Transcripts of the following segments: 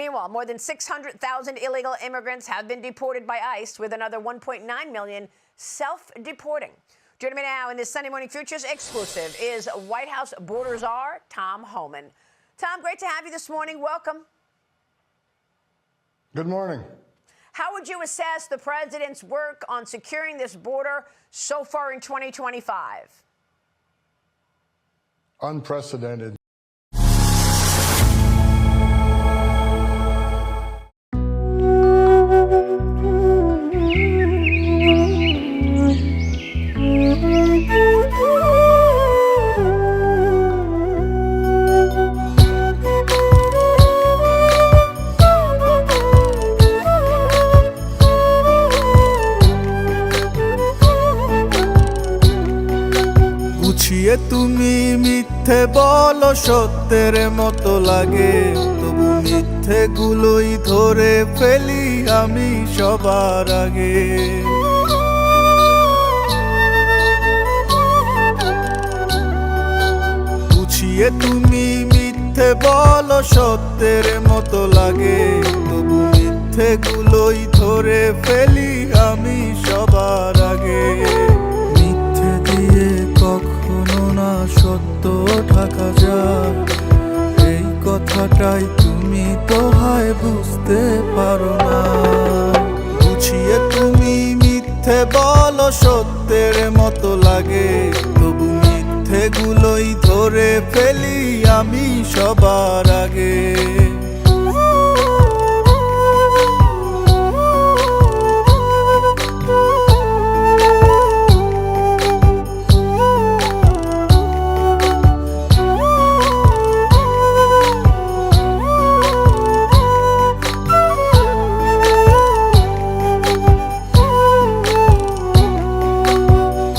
Meanwhile, more than 600,000 illegal immigrants have been deported by ICE, with another 1.9 million self-deporting. Joining me now in this Sunday Morning Futures exclusive is White House border czar Tom Homan. Tom, great to have you this morning. Welcome. Good morning. How would you assess the president's work on securing this border so far in 2025? Unprecedented. গুছিয়ে তুমি মিথ্যে বলো সত্যের মতো লাগে, তবু মিথ্যে গুলোই ধরে ফেলি আমি সবার আগে। গুছিয়ে তুমি মিথ্যে বলো সত্যের মতো লাগে, তবু মিথ্যে গুলোই ধরে ফেলি আমি সবার আগে। মিথ্যে দিয়ে কখনো না সত্য ঢাকা যায়, এই কথাটাই তুমি তো হয় বুঝতে পারো না। গুছিয়ে তুমি মিথ্যে বলো সত্যের মতো লাগে, তবু মিথ্যে গুলোই ধরে ফেলি আমি সবার আগে।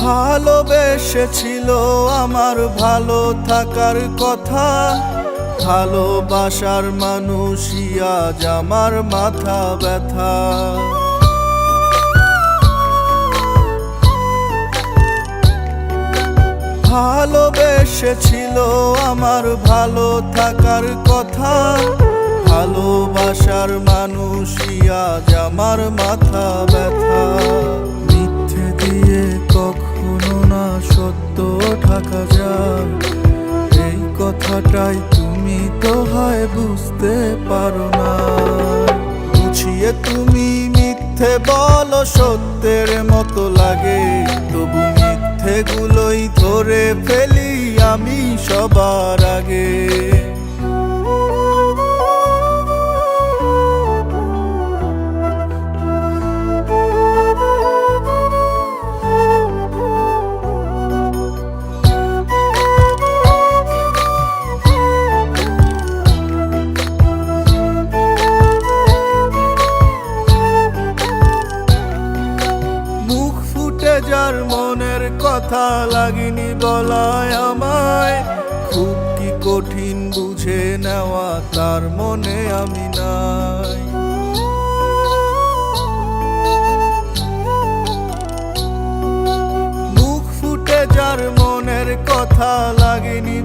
ভালোবেসেছিল আমার ভালো থাকার কথা, ভালোবাসার মানুষই আজ আমার মাথা ব্যথা। ভালোবেসেছিল আমার ভালো থাকার কথা, ভালোবাসার মানুষই আজ আমার মাথা ব্যথা। মিথ্যে দিয়ে কখনো না সত্য ঢাকা যায়, এই কথাটাই তুমি তো হয় বুঝতে পারো না। গুছিয়ে তুমি মিথ্যে বলো সত্যের মতো লাগে, তবু মিথ্যে গুলোই ধরে ফেলি আমি সবার আগে। যার মনের কথা লাগেনি বলায় আমায়, খুব কি কঠিন বুঝে নেওয়া তার মনে আমি নাই। মুখ ফুটে যার মনের কথা লাগেনি